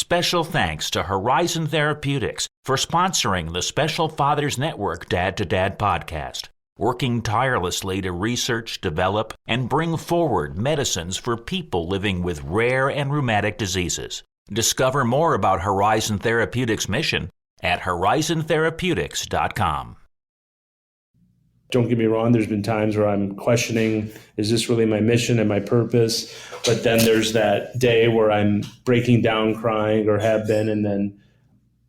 Special thanks to Horizon Therapeutics for sponsoring the Special Fathers Network Dad to Dad podcast, working tirelessly to research, develop, and bring forward medicines for people living with rare and rheumatic diseases. Discover more about Horizon Therapeutics' mission at horizontherapeutics.com. Don't get me wrong, there's been times where I'm questioning, is this really my mission and my purpose? But then there's that day where I'm breaking down crying or have been, and then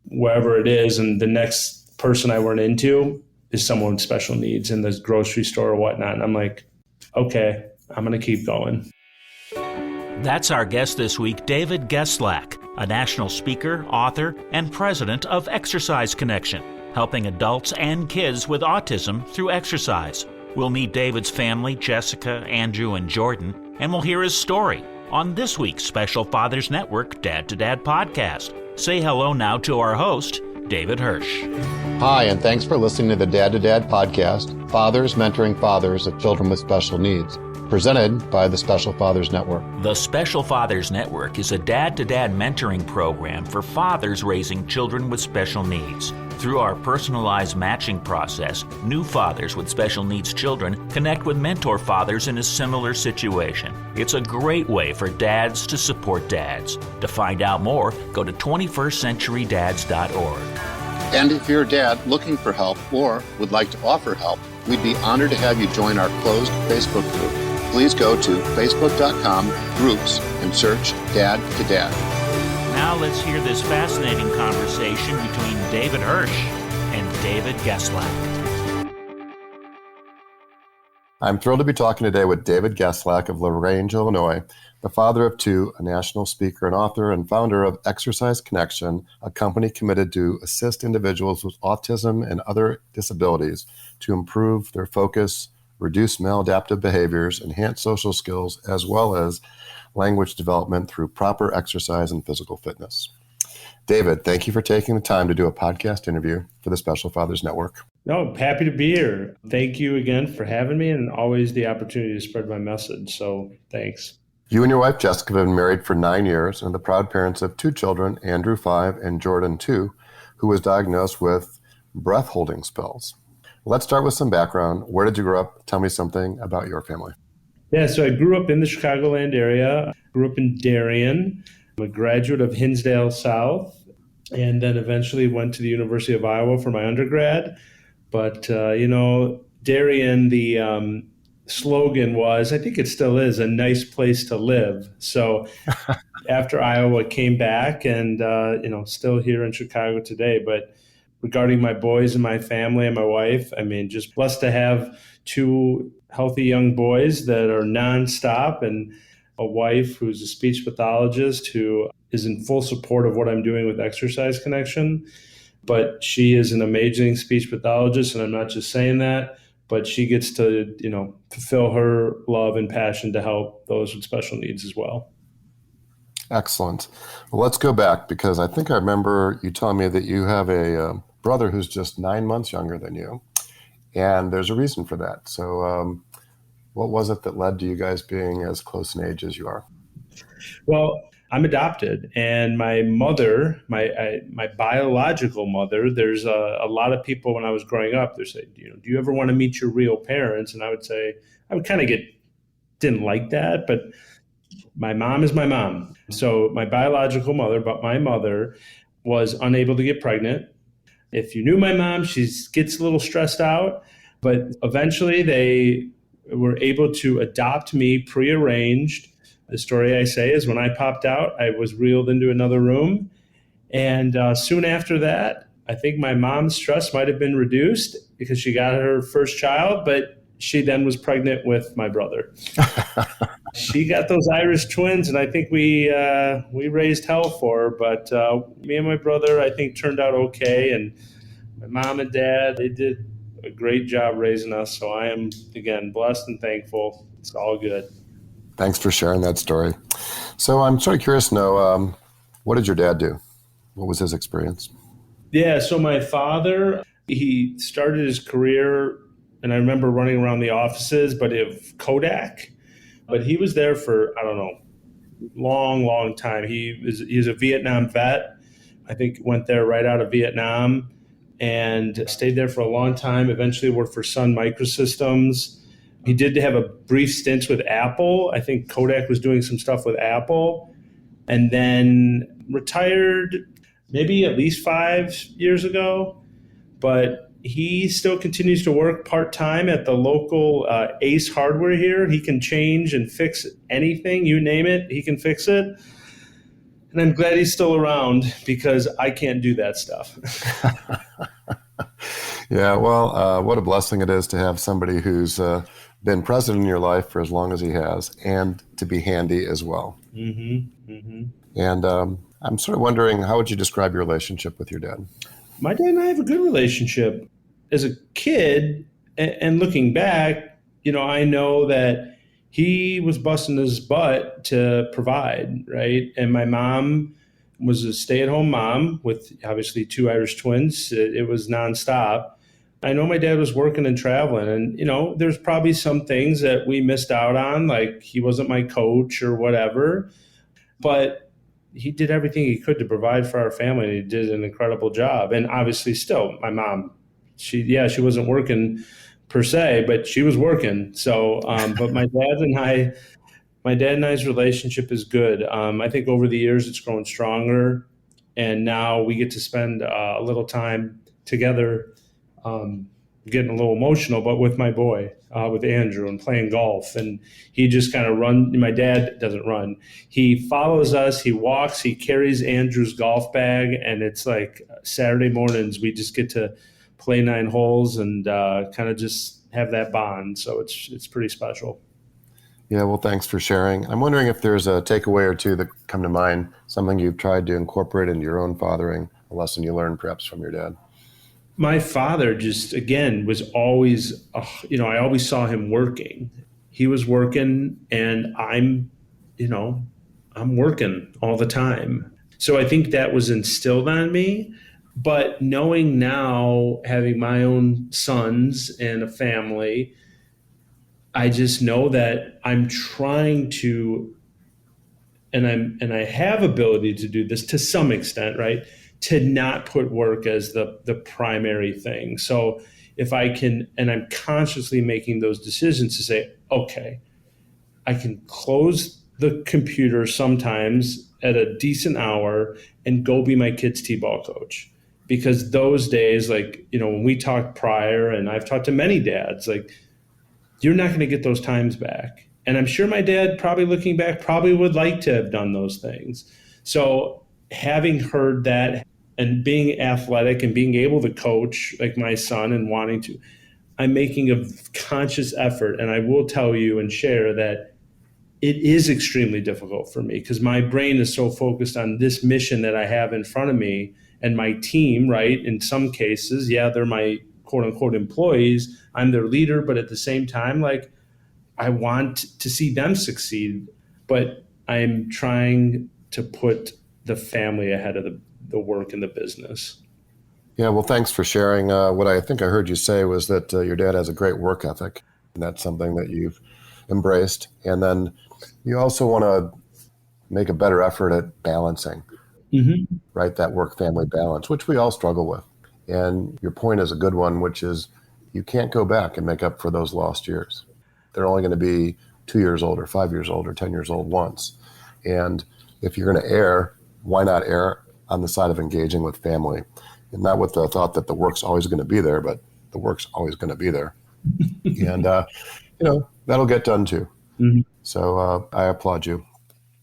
wherever it is, and the next person I run into is someone with special needs in the grocery store or whatnot. And I'm like, okay, I'm going to keep going. That's our guest this week, David Geslak, a national speaker, author, and president of Exercise Connection, helping adults and kids with autism through exercise. We'll meet David's family, Jessica, Andrew, and Jordan, and we'll hear his story on this week's Special Fathers Network Dad to Dad podcast. Say hello now to our host, David Hirsch. Hi, and thanks for listening to the Dad to Dad podcast, Fathers Mentoring Fathers of Children with Special Needs, presented by the Special Fathers Network. The Special Fathers Network is a dad-to-dad mentoring program for fathers raising children with special needs. Through our personalized matching process, new fathers with special needs children connect with mentor fathers in a similar situation. It's a great way for dads to support dads. To find out more, go to 21stcenturydads.org. And if you're a dad looking for help or would like to offer help, we'd be honored to have you join our closed Facebook group. Please go to facebook.com/groups and search Dad to Dad. Now let's hear this fascinating conversation between David Hirsch and David Geslak. I'm thrilled to be talking today with David Geslak of Grange, Illinois, the father of two, a national speaker and author, and founder of Exercise Connection, a company committed to assist individuals with autism and other disabilities to improve their focus, reduce maladaptive behaviors, enhance social skills, as well as language development through proper exercise and physical fitness. David, thank you for taking the time to do a podcast interview for the Special Fathers Network. No, happy to be here. Thank you again for having me, and always the opportunity to spread my message. So thanks. You and your wife, Jessica, have been married for 9 years and the proud parents of two children, Andrew, 5, and Jordan, 2, who was diagnosed with breath-holding spells. Let's start with some background. Where did you grow up? Tell me something about your family. Yeah, so I grew up in the Chicagoland area. Grew up in Darien. I'm a graduate of Hinsdale South, and then eventually went to the University of Iowa for my undergrad. But, Darien, the slogan was, I think it still is, a nice place to live. So after Iowa, came back and, still here in Chicago today. But regarding my boys and my family and my wife, I mean, just blessed to have two healthy young boys that are nonstop, and a wife who's a speech pathologist who is in full support of what I'm doing with Exercise Connection. But she is an amazing speech pathologist, and I'm not just saying that, but she gets to, fulfill her love and passion to help those with special needs as well. Excellent. Well, let's go back, because I think I remember you telling me that you have a brother who's just 9 months younger than you, and there's a reason for that. So what was it that led to you guys being as close in age as you are? Well, I'm adopted, and my mother, my biological mother, there's a lot of people when I was growing up, they say, do you ever want to meet your real parents? And I would say, I would kind of didn't like that, but my mom is my mom. So my biological mother, but my mother was unable to get pregnant. If you knew my mom, she gets a little stressed out, but eventually they were able to adopt me prearranged. The story I say is when I popped out, I was wheeled into another room. And soon after that, I think my mom's stress might have been reduced because she got her first child, but she then was pregnant with my brother. She got those Irish twins, and I think we raised hell for her. But me and my brother, I think, turned out okay. And my mom and dad, they did a great job raising us. So I am, again, blessed and thankful. It's all good. Thanks for sharing that story. So I'm sort of curious to know, what did your dad do? What was his experience? Yeah, so my father, he started his career, and I remember running around the offices, but of Kodak. But he was there for, long time. He's a Vietnam vet. I think went there right out of Vietnam and stayed there for a long time. Eventually worked for Sun Microsystems. He did have a brief stint with Apple. I think Kodak was doing some stuff with Apple, and then retired maybe at least 5 years ago. But he still continues to work part-time at the local Ace Hardware here. He can change and fix anything, you name it, he can fix it. And I'm glad he's still around because I can't do that stuff. Yeah, well, what a blessing it is to have somebody who's been present in your life for as long as he has and to be handy as well. Mm-hmm. Mm-hmm. And I'm sort of wondering, how would you describe your relationship with your dad? My dad and I have a good relationship. As a kid, and looking back, I know that he was busting his butt to provide, right? And my mom was a stay-at-home mom with obviously 2 Irish twins. It was nonstop. I know my dad was working and traveling, and there's probably some things that we missed out on, like he wasn't my coach or whatever, but he did everything he could to provide for our family, and he did an incredible job. And obviously still, my mom, she wasn't working per se, but she was working. So, but my dad and I's relationship is good. I think over the years it's grown stronger, and now we get to spend a little time together, getting a little emotional, but with my boy, with Andrew, and playing golf. And he just kind of my dad doesn't run. He follows us, he walks, he carries Andrew's golf bag, and it's like Saturday mornings, we just get to play 9 holes and kind of just have that bond. So it's pretty special. Yeah, well, thanks for sharing. I'm wondering if there's a takeaway or two that come to mind, something you've tried to incorporate into your own fathering, a lesson you learned perhaps from your dad. My father just, again, was always, I always saw him working. He was working, and I'm working all the time. So I think that was instilled on me. But knowing now, having my own sons and a family, I just know that I'm trying to, and I have ability to do this to some extent, right? To not put work as the primary thing. So if I can, and I'm consciously making those decisions to say, okay, I can close the computer sometimes at a decent hour and go be my kid's t-ball coach. Because those days, like, when we talked prior, and I've talked to many dads, like, you're not going to get those times back. And I'm sure my dad, probably looking back, probably would like to have done those things. So having heard that and being athletic and being able to coach like my son and wanting to, I'm making a conscious effort. And I will tell you and share that it is extremely difficult for me because my brain is so focused on this mission that I have in front of me and my team, right? In some cases, yeah, they're my quote unquote employees. I'm their leader, but at the same time, like, I want to see them succeed, but I'm trying to put the family ahead of the work and the business. Yeah, well, thanks for sharing. What I think I heard you say was that your dad has a great work ethic, and that's something that you've embraced. And then you also want to make a better effort at balancing, right? That work-family balance, which we all struggle with. And your point is a good one, which is you can't go back and make up for those lost years. They're only going to be 2 years old or 5 years old or 10 years old once. And if you're going to err, why not err on the side of engaging with family? And not with the thought that the work's always going to be there, but the work's always going to be there. And, that'll get done too. Mm-hmm. So I applaud you.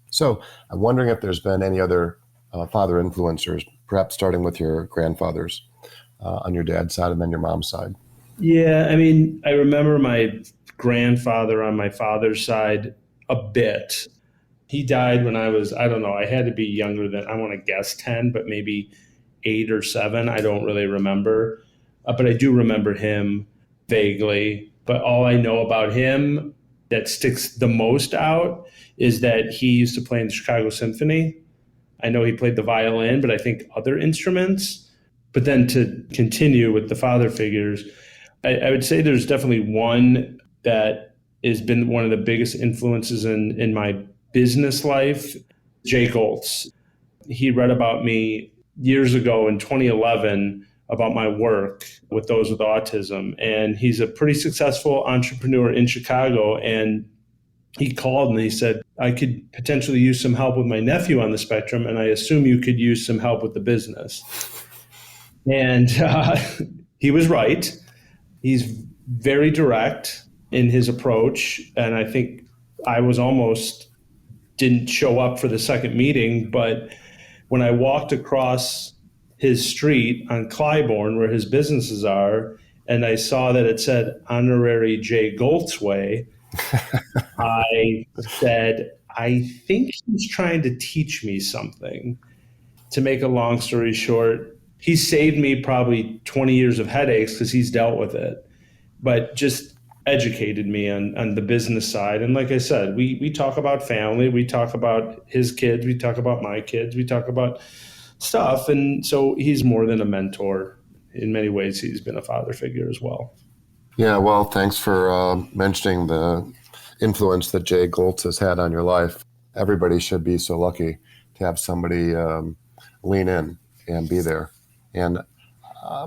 So I'm wondering if there's been any other father influencers, perhaps starting with your grandfathers on your dad's side and then your mom's side. Yeah, I mean, I remember my grandfather on my father's side a bit. He died when I was, I don't know, I had to be younger than, I want to guess 10, but maybe 8 or 7. I don't really remember. But I do remember him vaguely. But all I know about him that sticks the most out is that he used to play in the Chicago Symphony. I know he played the violin, but I think other instruments. But then to continue with the father figures, I would say there's definitely one that has been one of the biggest influences in my business life, Jay Goltz. He read about me years ago in 2011 about my work with those with autism. And he's a pretty successful entrepreneur in Chicago. And he called and he said, I could potentially use some help with my nephew on the spectrum, and I assume you could use some help with the business. And he was right. He's very direct in his approach. And I think I was almost didn't show up for the second meeting, but when I walked across his street on Clybourne, where his businesses are, and I saw that it said Honorary Jay Goltz Way, I said, I think he's trying to teach me something. To make a long story short, he saved me probably 20 years of headaches because he's dealt with it, but just educated me on the business side. And like I said, we talk about family, we talk about his kids, we talk about my kids, we talk about stuff. And so he's more than a mentor. In many ways, he's been a father figure as well. Yeah, well, thanks for mentioning the influence that Jay Goltz has had on your life. Everybody should be so lucky to have somebody lean in and be there. And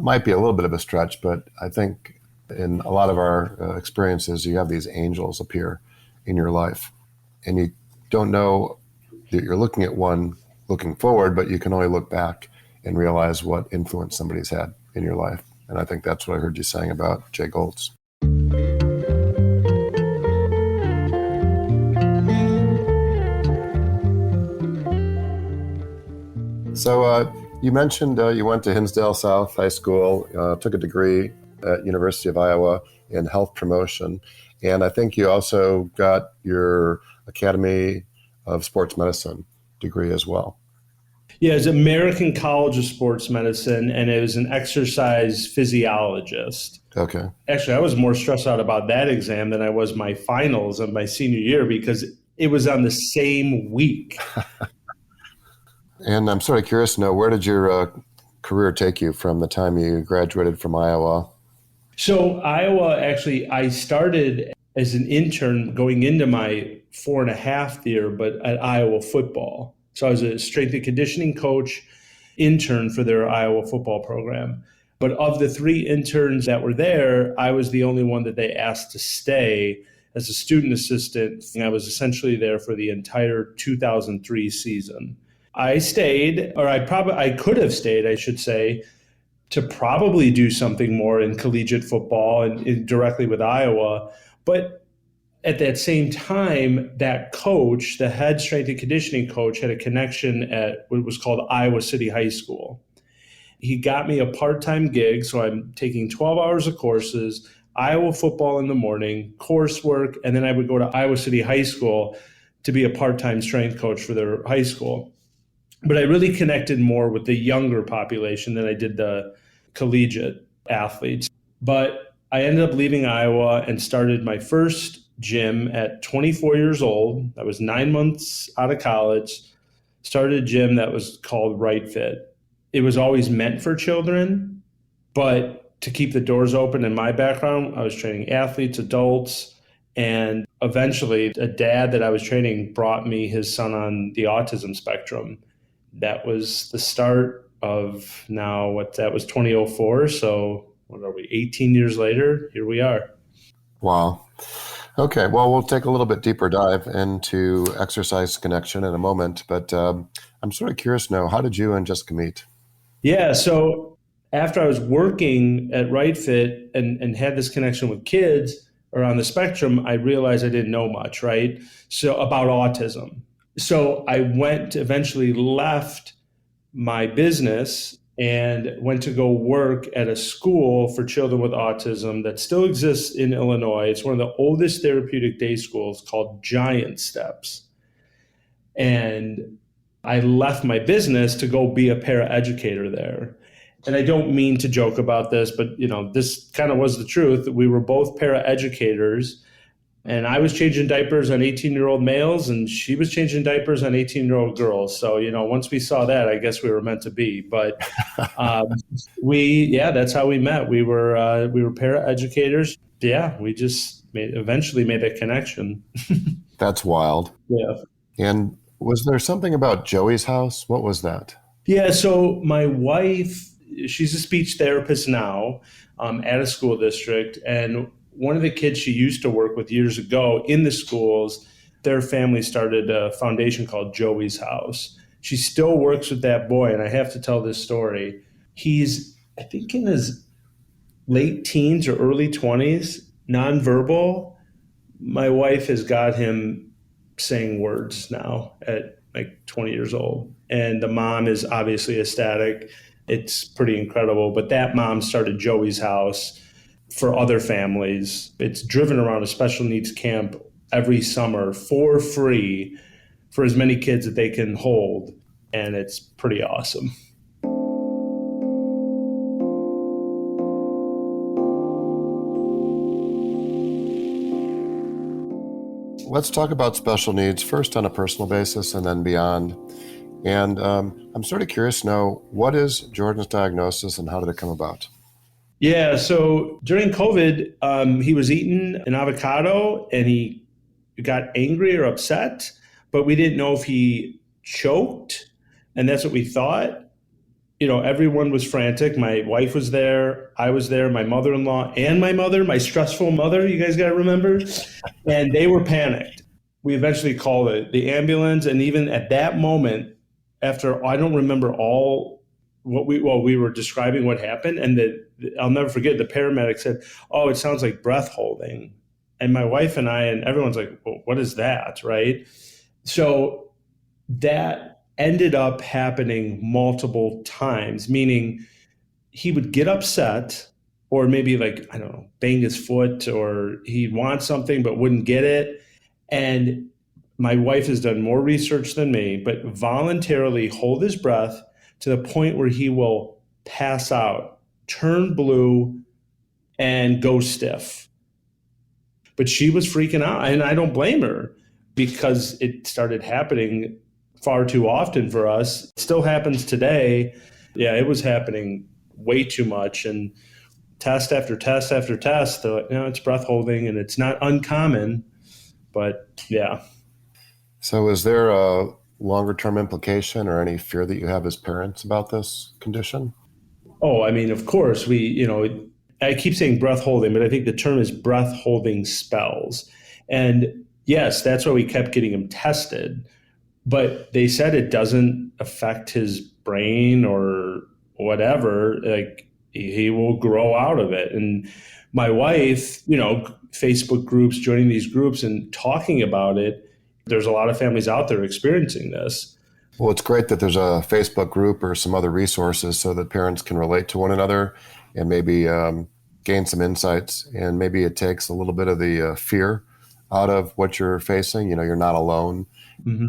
might be a little bit of a stretch, but I think in a lot of our experiences, you have these angels appear in your life. And you don't know that you're looking at one looking forward, but you can only look back and realize what influence somebody's had in your life. And I think that's what I heard you saying about Jay Goltz. So you mentioned you went to Hinsdale South High School, took a degree at University of Iowa in health promotion. And I think you also got your Academy of Sports Medicine degree as well. Yeah, it's American College of Sports Medicine, and it was an exercise physiologist. Okay. Actually, I was more stressed out about that exam than I was my finals of my senior year because it was on the same week. And I'm sort of curious to know, where did your career take you from the time you graduated from Iowa? So Iowa, actually, I started as an intern going into my 4.5 year, but at Iowa football. So I was a strength and conditioning coach intern for their Iowa football program. But of the 3 interns that were there, I was the only one that they asked to stay as a student assistant. And I was essentially there for the entire 2003 season. I stayed, or I could have stayed, I should say, to probably do something more in collegiate football and directly with Iowa. But at that same time, that coach, the head strength and conditioning coach, had a connection at what was called Iowa City High School. He got me a part-time gig, so I'm taking 12 hours of courses, Iowa football in the morning, coursework, and then I would go to Iowa City High School to be a part-time strength coach for their high school. But I really connected more with the younger population than I did the collegiate athletes. But I ended up leaving Iowa and started my first gym at 24 years old. I was 9 months out of college, started a gym that was called Right Fit. It was always meant for children, but to keep the doors open in my background, I was training athletes, adults, and eventually a dad that I was training brought me his son on the autism spectrum. That was the start of that was 2004. So what are we, 18 years later? Here we are. Wow. Okay. Well, we'll take a little bit deeper dive into Exercise Connection in a moment, but I'm sort of curious to know, how did you and Jessica meet? Yeah. So after I was working at Right Fit and had this connection with kids or on the spectrum, I realized I didn't know much, right? So about autism. So I eventually left my business and went to go work at a school for children with autism that still exists in Illinois. It's one of the oldest therapeutic day schools, called Giant Steps. And I left my business to go be a paraeducator there. And I don't mean to joke about this, but this kind of was the truth. We were both paraeducators. And I was changing diapers on 18-year-old males, and she was changing diapers on 18-year-old girls. So, once we saw that, I guess we were meant to be. But that's how we met. We were paraeducators. Yeah, we just eventually made that connection. That's wild. Yeah. And was there something about Joey's house? What was that? Yeah, so my wife, she's a speech therapist now at a school district. And one of the kids she used to work with years ago in the schools, their family started a foundation called Joey's House. She still works with that boy. And I have to tell this story. He's, I think, in his late teens or early 20s, nonverbal. My wife has got him saying words now at like 20 years old. And the mom is obviously ecstatic. It's pretty incredible. But that mom started Joey's House for other families. It's driven around a special needs camp every summer for free for as many kids that they can hold. And it's pretty awesome. Let's talk about special needs first on a personal basis and then beyond. And I'm sort of curious to know, what is Jordan's diagnosis and how did it come about? Yeah, so during COVID, he was eating an avocado and he got angry or upset, but we didn't know if he choked. And that's what we thought. You know, everyone was frantic. My wife was there. I was there, my mother-in-law and my mother, my stressful mother, you guys got to remember. And they were panicked. We eventually called the ambulance. And even at that moment, after, I don't remember all we were describing what happened. And I'll never forget, the paramedic said, "Oh, it sounds like breath holding." And my wife and I, and everyone's like, "Well, what is that?" Right? So that ended up happening multiple times, meaning he would get upset or maybe like, I don't know, bang his foot or he'd want something but wouldn't get it. And my wife has done more research than me, but voluntarily hold his breath to the point where he will pass out, turn blue, and go stiff. But she was freaking out, and I don't blame her because it started happening far too often for us. It still happens today. Yeah, it was happening way too much. And test after test after test, they're like, no, it's breath holding, and it's not uncommon. But yeah. So is there a longer term implication or any fear that you have as parents about this condition? Oh, I mean, of course, I keep saying breath holding, but I think the term is breath holding spells. And yes, that's why we kept getting him tested. But they said it doesn't affect his brain or whatever. Like, he will grow out of it. And my wife, Facebook groups, joining these groups and talking about it, there's a lot of families out there experiencing this. Well, it's great that there's a Facebook group or some other resources so that parents can relate to one another and maybe gain some insights. And maybe it takes a little bit of the fear out of what you're facing. You're not alone. Mm-hmm.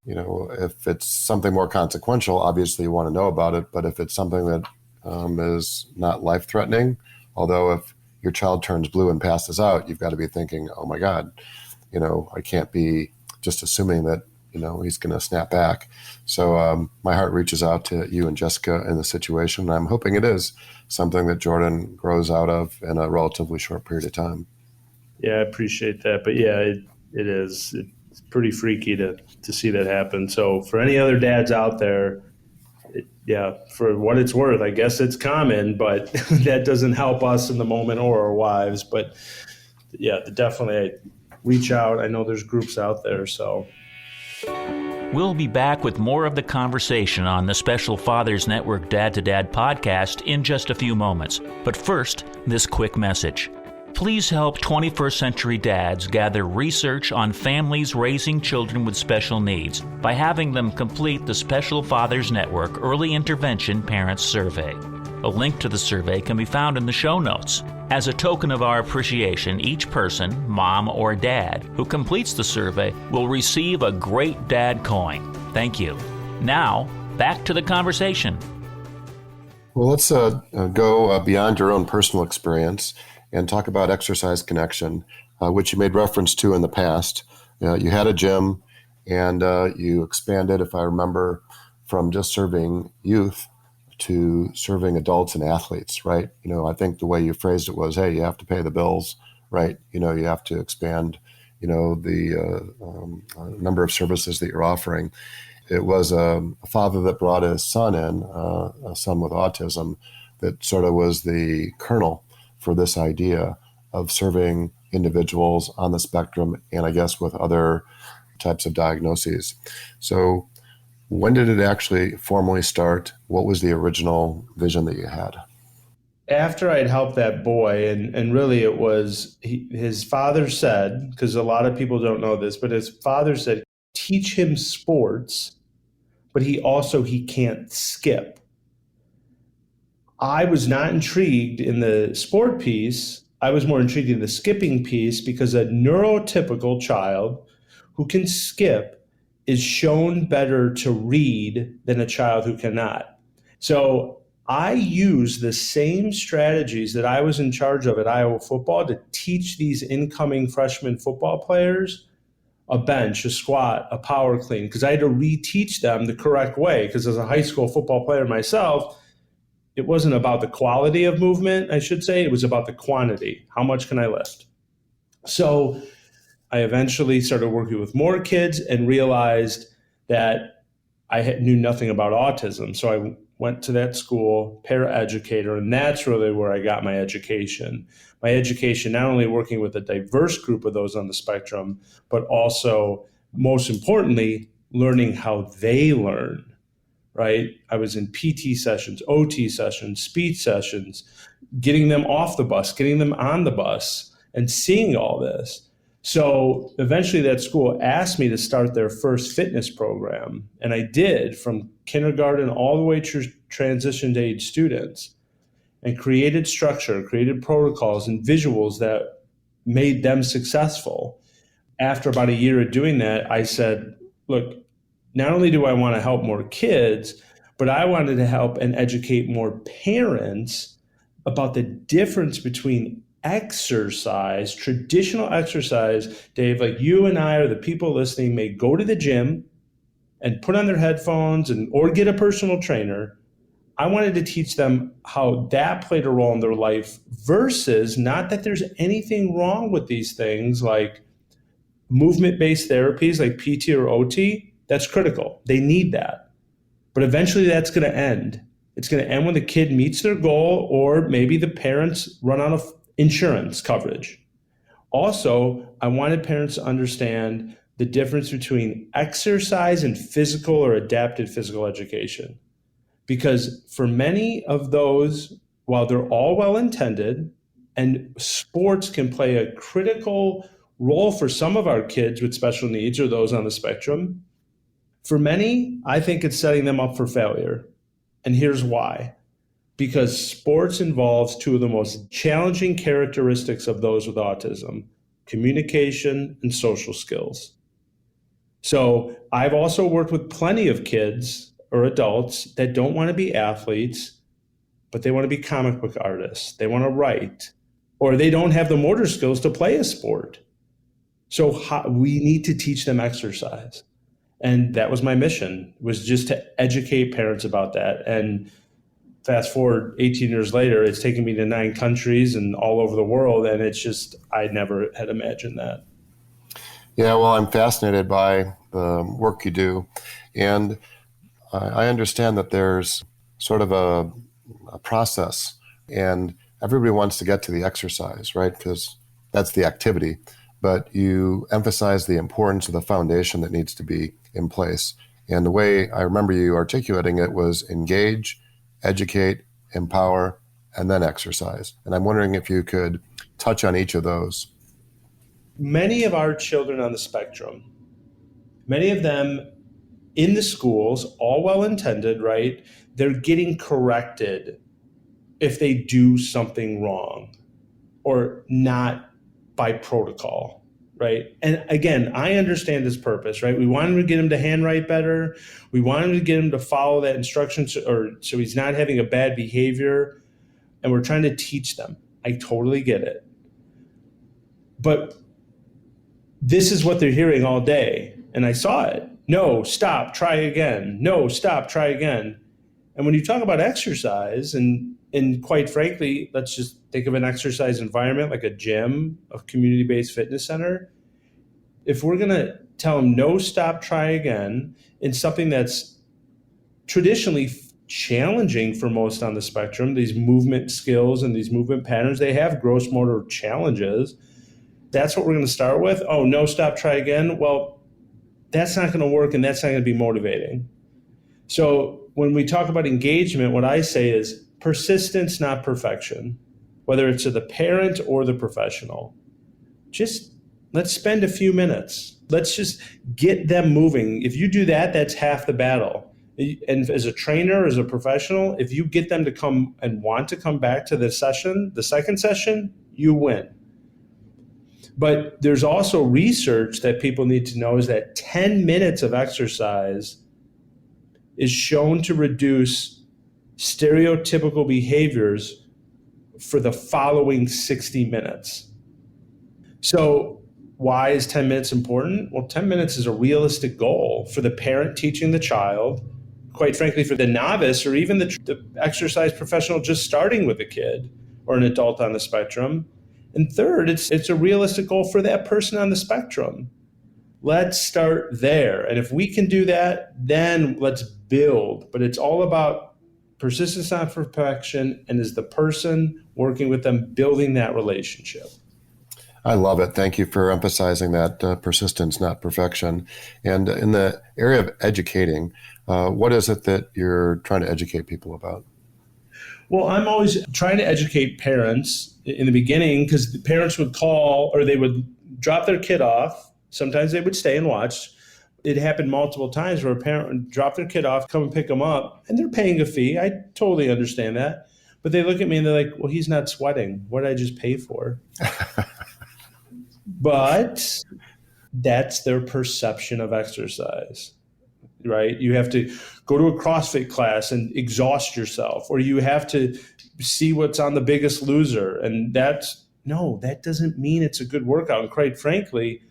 If it's something more consequential, obviously you want to know about it. But if it's something that is not life-threatening, although if your child turns blue and passes out, you've got to be thinking, oh my God, I can't be just assuming that, he's going to snap back. So my heart reaches out to you and Jessica in the situation. I'm hoping it is something that Jordan grows out of in a relatively short period of time. Yeah, I appreciate that. But yeah, it is. It's pretty freaky to see that happen. So for any other dads out there, for what it's worth, I guess it's common, but that doesn't help us in the moment or our wives. But yeah, definitely reach out. I know there's groups out there, so. We'll be back with more of the conversation on the Special Fathers Network Dad to Dad podcast in just a few moments. But first, this quick message. Please help 21st century dads gather research on families raising children with special needs by having them complete the Special Fathers Network Early Intervention Parents Survey. A link to the survey can be found in the show notes. As a token of our appreciation, each person, mom or dad, who completes the survey will receive a Great Dad coin. Thank you. Now, back to the conversation. Well, let's go beyond your own personal experience and talk about Exercise Connection, which you made reference to in the past. You had a gym and you expanded, if I remember, from just serving youth to serving adults and athletes, right? I think the way you phrased it was, hey, you have to pay the bills, right? You have to expand, number of services that you're offering. It was a father that brought his son in, a son with autism, that sort of was the kernel for this idea of serving individuals on the spectrum and I guess with other types of diagnoses. So when did it actually formally start? What was the original vision that you had? After I'd helped that boy, and really it was his father said, because a lot of people don't know this, but his father said, teach him sports, but he can't skip. I was not intrigued in the sport piece. I was more intrigued in the skipping piece because a neurotypical child who can skip is shown better to read than a child who cannot. So I use the same strategies that I was in charge of at Iowa football to teach these incoming freshman football players a bench, a squat, a power clean, because I had to reteach them the correct way. Because as a high school football player myself, it wasn't about the quality of movement, I should say. It was about the quantity. How much can I lift? So I eventually started working with more kids and realized that knew nothing about autism. So I went to that school, paraeducator, and that's really where I got my education. My education, not only working with a diverse group of those on the spectrum, but also, most importantly, learning how they learn. Right? I was in PT sessions, OT sessions, speech sessions, getting them off the bus, getting them on the bus, and seeing all this. So eventually that school asked me to start their first fitness program. And I did, from kindergarten all the way to transition age students, and created structure, created protocols and visuals that made them successful. After about a year of doing that, I said, look, not only do I want to help more kids, but I wanted to help and educate more parents about the difference between exercise, traditional exercise. Dave, like you and I or the people listening may go to the gym and put on their headphones or get a personal trainer. I wanted to teach them how that played a role in their life versus, not that there's anything wrong with these things like movement-based therapies like PT or OT. That's critical. They need that. But eventually that's going to end. It's going to end when the kid meets their goal or maybe the parents run out of insurance coverage. Also, I wanted parents to understand the difference between exercise and physical or adapted physical education. Because for many of those, while they're all well-intended, and sports can play a critical role for some of our kids with special needs or those on the spectrum, for many, I think it's setting them up for failure. And here's why. Because sports involves two of the most challenging characteristics of those with autism: communication and social skills. So I've also worked with plenty of kids or adults that don't want to be athletes, but they want to be comic book artists. They want to write, or they don't have the motor skills to play a sport. So we need to teach them exercise. And that was my mission, was just to educate parents about that. And fast forward 18 years later, it's taken me to 9 countries and all over the world. And it's just, I never had imagined that. Yeah, well, I'm fascinated by the work you do. And I understand that there's sort of a process, and everybody wants to get to the exercise, right? Because that's the activity. But you emphasize the importance of the foundation that needs to be in place. And the way I remember you articulating it was engage, educate, empower, and then exercise. And I'm wondering if you could touch on each of those. Many of our children on the spectrum, many of them in the schools, all well-intended, right? They're getting corrected if they do something wrong or not by protocol, right? And again, I understand his purpose, right? We want him to get him to handwrite better. We want him to get him to follow that instruction so he's not having a bad behavior. And we're trying to teach them. I totally get it. But this is what they're hearing all day. And I saw it. No, stop, try again. No, stop, try again. And when you talk about exercise, and quite frankly, let's just think of an exercise environment like a gym, a community-based fitness center. If we're going to tell them no, stop, try again in something that's traditionally challenging for most on the spectrum, these movement skills and these movement patterns, they have gross motor challenges. That's what we're going to start with. Oh, no, stop, try again. Well, that's not going to work, and that's not going to be motivating. So when we talk about engagement, what I say is persistence, not perfection, whether it's to the parent or the professional. Just let's spend a few minutes. Let's just get them moving. If you do that, that's half the battle. And as a trainer, as a professional, if you get them to come and want to come back to the session, the second session, you win. But there's also research that people need to know is that 10 minutes of exercise is shown to reduce stereotypical behaviors for the following 60 minutes. So why is 10 minutes important? Well, 10 minutes is a realistic goal for the parent teaching the child, quite frankly, for the novice or even the exercise professional just starting with a kid or an adult on the spectrum. And third, it's a realistic goal for that person on the spectrum. Let's start there. And if we can do that, then let's build. But it's all about persistence, not perfection, and is the person working with them building that relationship. I love it. Thank you for emphasizing that persistence, not perfection. And in the area of educating, what is it that you're trying to educate people about? Well, I'm always trying to educate parents in the beginning, because the parents would call or they would drop their kid off. Sometimes they would stay and watch. It happened multiple times where a parent would drop their kid off, come and pick them up, and they're paying a fee. I totally understand that. But they look at me and they're like, well, he's not sweating. What did I just pay for? But that's their perception of exercise, right? You have to go to a CrossFit class and exhaust yourself, or you have to see what's on The Biggest Loser. And that doesn't mean it's a good workout. And quite frankly,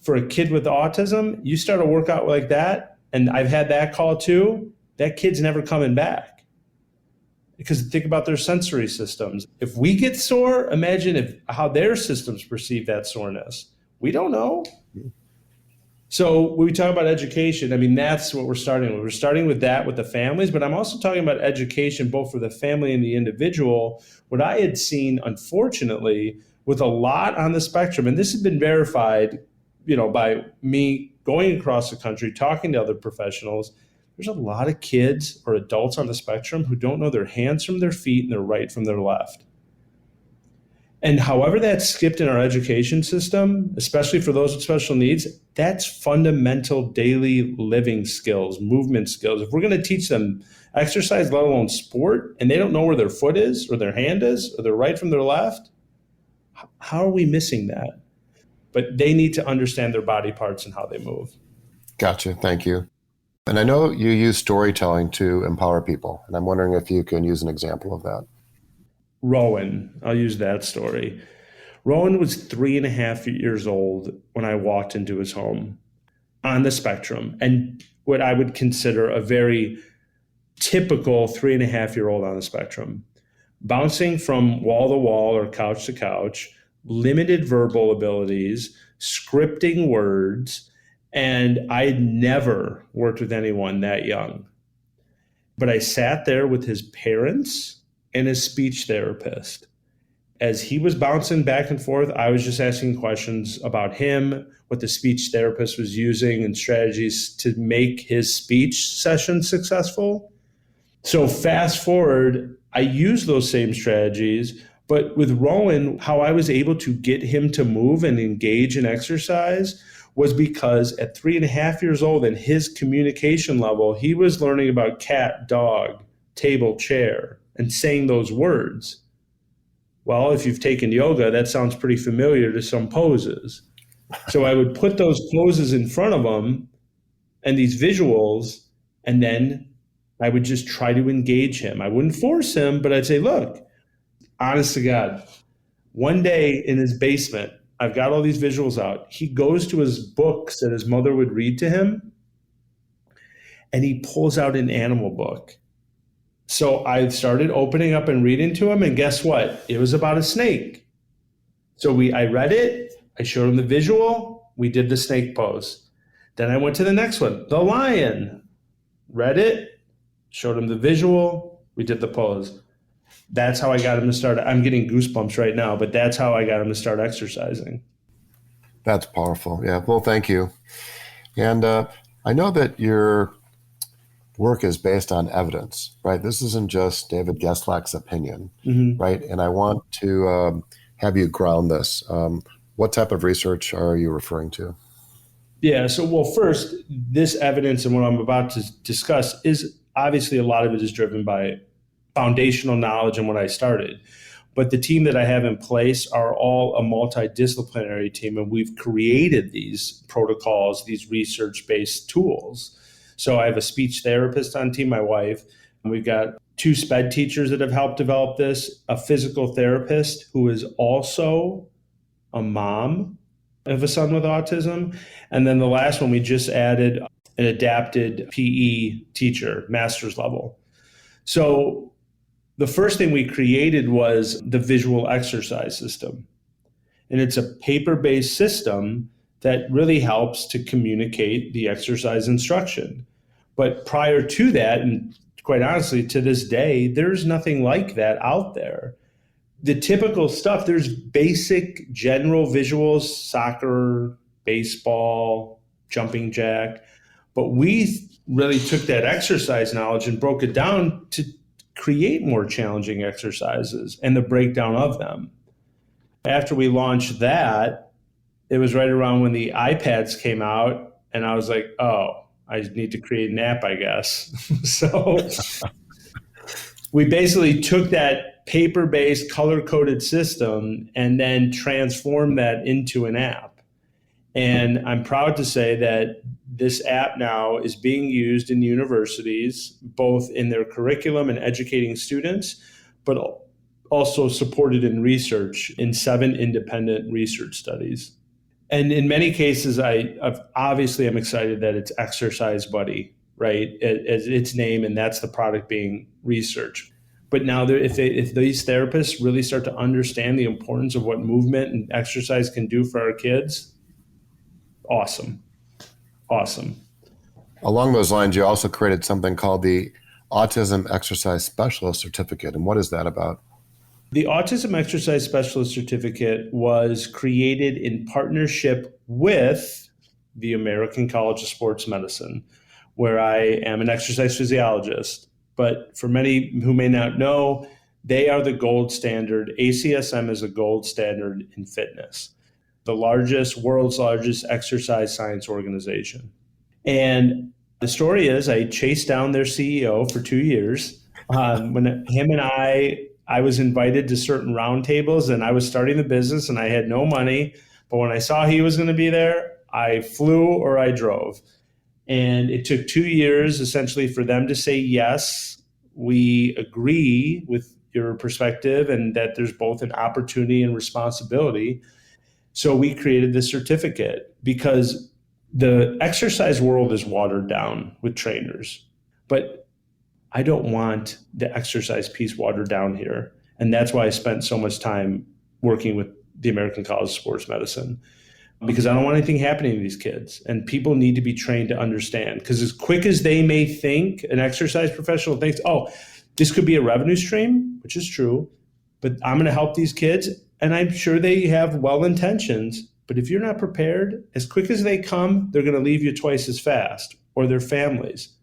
for a kid with autism, you start a workout like that, and I've had that call too, that kid's never coming back. Because think about their sensory systems. If we get sore, imagine how their systems perceive that soreness. We don't know. So when we talk about education, I mean, that's what we're starting with. We're starting with that with the families, but I'm also talking about education both for the family and the individual. What I had seen, unfortunately, with a lot on the spectrum, and this has been verified, by me going across the country, talking to other professionals, there's a lot of kids or adults on the spectrum who don't know their hands from their feet and their right from their left. And however that's skipped in our education system, especially for those with special needs, that's fundamental daily living skills, movement skills. If we're going to teach them exercise, let alone sport, and they don't know where their foot is or their hand is or their right from their left, how are we missing that? But they need to understand their body parts and how they move. Gotcha. Thank you. And I know you use storytelling to empower people, and I'm wondering if you can use an example of that. Rowan, I'll use that story. Rowan was 3.5 years old when I walked into his home on the spectrum, and what I would consider a very typical 3.5-year-old on the spectrum, bouncing from wall to wall or couch to couch, limited verbal abilities, scripting words, and I had never worked with anyone that young. But I sat there with his parents and his speech therapist. As he was bouncing back and forth, I was just asking questions about him, what the speech therapist was using, and strategies to make his speech session successful. So fast forward, I used those same strategies, but with Rowan, how I was able to get him to move and engage in exercise was because at 3.5 years old and his communication level, he was learning about cat, dog, table, chair, and saying those words. Well, if you've taken yoga, that sounds pretty familiar to some poses. So I would put those poses in front of him and these visuals, and then I would just try to engage him. I wouldn't force him, but I'd say, look, honest to God, one day in his basement, I've got all these visuals out. He goes to his books that his mother would read to him, and he pulls out an animal book. So I started opening up and reading to him, and guess what? It was about a snake. So I read it, I showed him the visual, We did the snake pose. Then I went to the next one, the lion. Read it, showed him the visual, we did the pose. That's how I got him to start. I'm getting goosebumps right now, but that's how I got him to start exercising. That's powerful. Yeah. Well, thank you. And I know that your work is based on evidence, right? This isn't just David Geslak's opinion, right? And I want to have you ground this. What type of research are you referring to? Yeah. So, well, first, this evidence and what I'm about to discuss is obviously a lot of it is driven by foundational knowledge and what I started. But the team that I have in place are all a multidisciplinary team, and we've created these protocols, these research-based tools. So I have a speech therapist on team, my wife. We've got 2 SPED teachers that have helped develop this, a physical therapist who is also a mom of a son with autism. And then the last one, we just added an adapted PE teacher, master's level. So the first thing we created was the visual exercise system. And it's a paper-based system that really helps to communicate the exercise instruction. But prior to that, and quite honestly, to this day, there's nothing like that out there. The typical stuff, there's basic general visuals, soccer, baseball, jumping jack. But we really took that exercise knowledge and broke it down to create more challenging exercises and the breakdown of them. After we launched that, it was right around when the iPads came out, and I was like, oh, I need to create an app, I guess. So we basically took that paper-based, color-coded system and then transformed that into an app. And I'm proud to say that this app now is being used in universities, both in their curriculum and educating students, but also supported in research in 7 independent research studies. And in many cases, I obviously am excited that it's Exercise Buddy, right, as its name, and that's the product being researched. But now, if these therapists really start to understand the importance of what movement and exercise can do for our kids, awesome. Along those lines, you also created something called the Autism Exercise Specialist Certificate. And what is that about? The Autism Exercise Specialist Certificate was created in partnership with the American College of Sports Medicine, where I am an exercise physiologist. But for many who may not know, they are the gold standard. ACSM is a gold standard in fitness, the world's largest exercise science organization. And the story is I chased down their CEO for 2 years. When him and I was invited to certain roundtables, and I was starting the business and I had no money. But when I saw he was going to be there, I flew or I drove. And it took 2 years essentially for them to say, yes, we agree with your perspective and that there's both an opportunity and responsibility. So we created this certificate because the exercise world is watered down with trainers. But I don't want the exercise piece watered down here. And that's why I spent so much time working with the American College of Sports Medicine, because I don't want anything happening to these kids. And people need to be trained to understand, because as quick as they may think, an exercise professional thinks, oh, this could be a revenue stream, which is true, but I'm going to help these kids. And I'm sure they have well intentions. But if you're not prepared, as quick as they come, they're going to leave you twice as fast, or their families.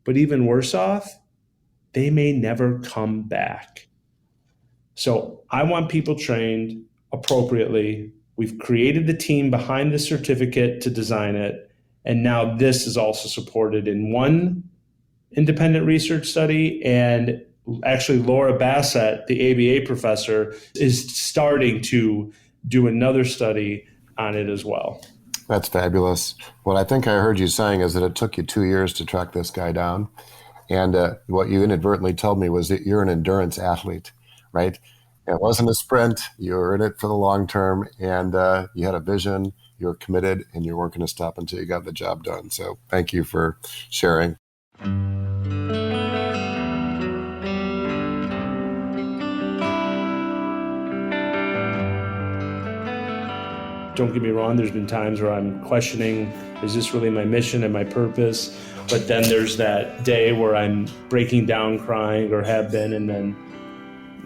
But even worse off, they may never come back. So I want people trained appropriately. We've created the team behind the certificate to design it. And now this is also supported in one independent research study. And actually, Laura Bassett, the ABA professor, is starting to do another study on it as well. That's fabulous. What I think I heard you saying is that it took you 2 years to track this guy down. And what you inadvertently told me was that you're an endurance athlete, right? It wasn't a sprint. You were in it for the long term, and you had a vision, you were committed, and you weren't going to stop until you got the job done. So thank you for sharing. Don't get me wrong, there's been times where I'm questioning, is this really my mission and my purpose? But then there's that day where I'm breaking down crying, or have been, and then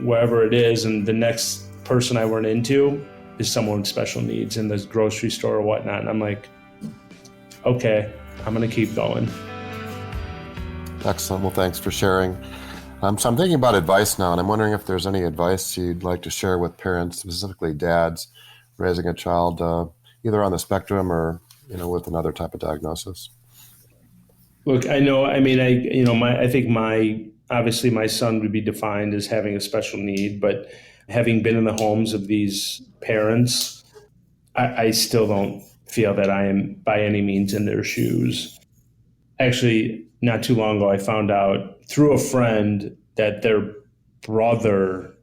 wherever it is, and the next person I run into is someone with special needs in the grocery store or whatnot. And I'm like, okay, I'm going to keep going. Excellent. Well, thanks for sharing. So I'm thinking about advice now, and I'm wondering if there's any advice you'd like to share with parents, specifically dads, raising a child either on the spectrum or, with another type of diagnosis. Look, I think obviously my son would be defined as having a special need, but having been in the homes of these parents, I still don't feel that I am by any means in their shoes. Actually, not too long ago, I found out through a friend that their brother,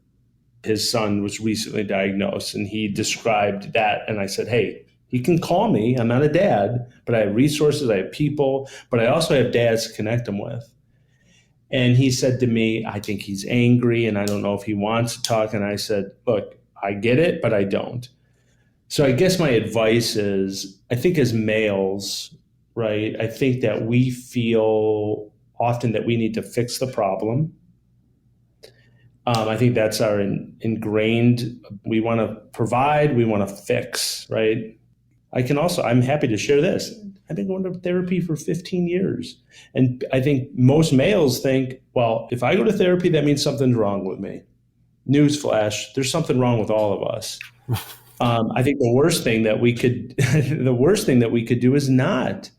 his son, was recently diagnosed, and he described that. And I said, hey, he can call me. I'm not a dad, but I have resources, I have people, but I also have dads to connect him with. And he said to me, I think he's angry and I don't know if he wants to talk. And I said, look, I get it, but I don't. So I guess my advice is, I think as males, right, I think that we feel often that we need to fix the problem. I think that's our ingrained, we want to provide, we want to fix, right? I'm happy to share this. I've been going to therapy for 15 years. And I think most males think, well, if I go to therapy, that means something's wrong with me. Newsflash, there's something wrong with all of us. I think the worst thing that we could do is not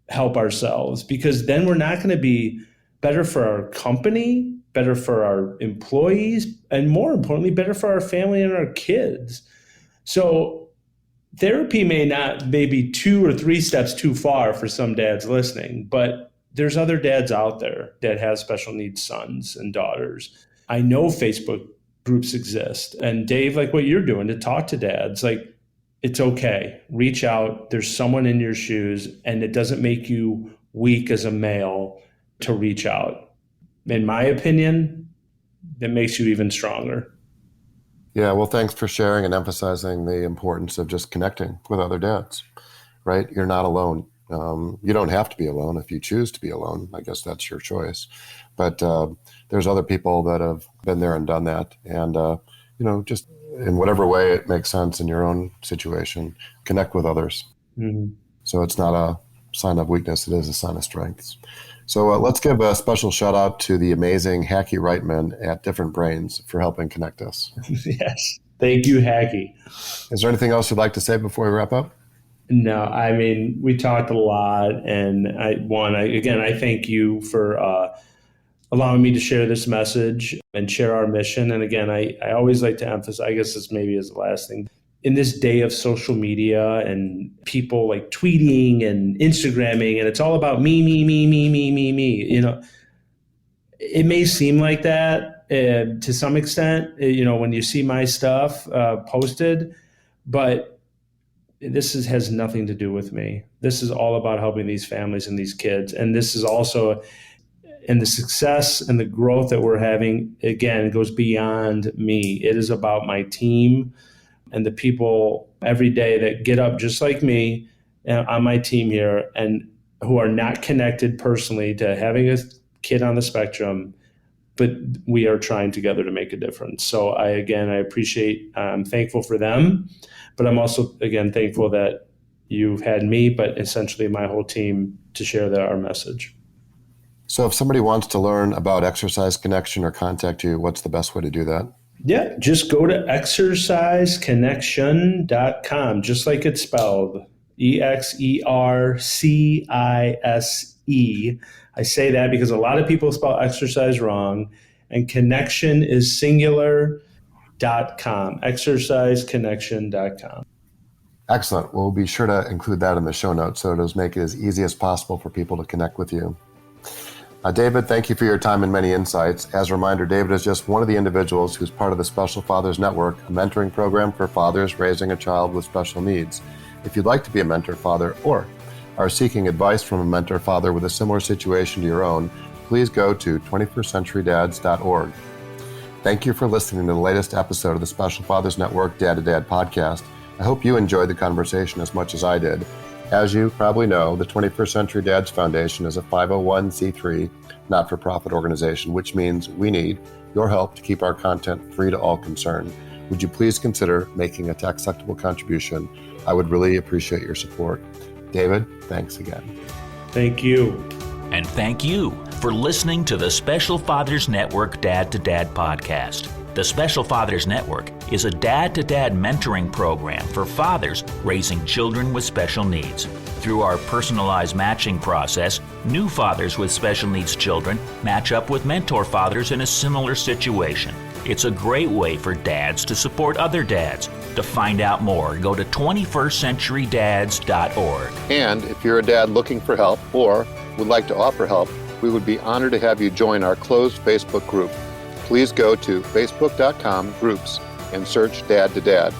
help ourselves, because then we're not going to be better for our company, better for our employees, and more importantly, better for our family and our kids. So therapy may be 2 or 3 steps too far for some dads listening, but there's other dads out there that have special needs sons and daughters. I know Facebook groups exist. And Dave, like what you're doing to talk to dads, like, it's okay. Reach out. There's someone in your shoes, and it doesn't make you weak as a male to reach out. In my opinion, that makes you even stronger. Yeah, well, thanks for sharing and emphasizing the importance of just connecting with other dads, right? You're not alone. You don't have to be alone if you choose to be alone. I guess that's your choice. But there's other people that have been there and done that. And, just in whatever way it makes sense in your own situation, connect with others. Mm-hmm. So it's not a sign of weakness. It is a sign of strength. So let's give a special shout out to the amazing Hacky Reitman at Different Brains for helping connect us. Yes. Thank you, Hacky. Is there anything else you'd like to say before we wrap up? No, I mean, we talked a lot, and I thank you for allowing me to share this message and share our mission. And again, I always like to emphasize, I guess this maybe is the last thing, in this day of social media and people like tweeting and Instagramming, and it's all about me. It may seem like that to some extent, when you see my stuff posted, but has nothing to do with me. This is all about helping these families and these kids. And this is also, and the success and the growth that we're having, again, it goes beyond me. It is about my team and the people every day that get up just like me on my team here and who are not connected personally to having a kid on the spectrum, but we are trying together to make a difference. So I'm thankful for them, but I'm also, again, thankful that you've had me, but essentially my whole team to share our message. So if somebody wants to learn about Exercise Connection or contact you, what's the best way to do that? Yeah, just go to exerciseconnection.com, just like it's spelled, EXERCISE. I say that because a lot of people spell exercise wrong, and connection is singular.com, exerciseconnection.com. Excellent. We'll be sure to include that in the show notes so it'll make it as easy as possible for people to connect with you. David, thank you for your time and many insights. As a reminder, David is just one of the individuals who's part of the Special Fathers Network, a mentoring program for fathers raising a child with special needs. If you'd like to be a mentor father or are seeking advice from a mentor father with a similar situation to your own, please go to 21stcenturydads.org. Thank you for listening to the latest episode of the Special Fathers Network Dad-to-Dad podcast. I hope you enjoyed the conversation as much as I did. As you probably know, the 21st Century Dads Foundation is a 501c3 not-for-profit organization, which means we need your help to keep our content free to all concerned. Would you please consider making a tax-deductible contribution? I would really appreciate your support. David, thanks again. Thank you. And thank you for listening to the Special Fathers Network Dad to Dad podcast. The Special Fathers Network is a dad-to-dad mentoring program for fathers raising children with special needs. Through our personalized matching process, new fathers with special needs children match up with mentor fathers in a similar situation. It's a great way for dads to support other dads. To find out more, go to 21stcenturydads.org. And if you're a dad looking for help or would like to offer help, we would be honored to have you join our closed Facebook group. Please go to facebook.com/groups and search Dad to Dad.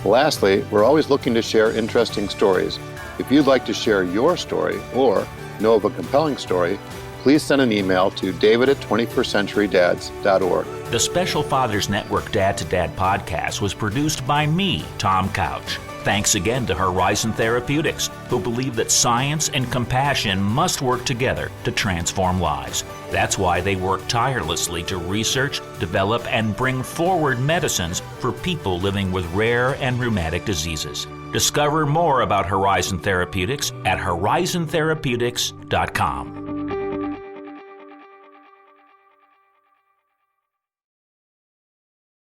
Lastly, we're always looking to share interesting stories. If you'd like to share your story or know of a compelling story, please send an email to david@21stcenturydads.org. The Special Fathers Network Dad to Dad podcast was produced by me, Tom Couch. Thanks again to Horizon Therapeutics, who believe that science and compassion must work together to transform lives. That's why they work tirelessly to research, develop, and bring forward medicines for people living with rare and rheumatic diseases. Discover more about Horizon Therapeutics at horizontherapeutics.com.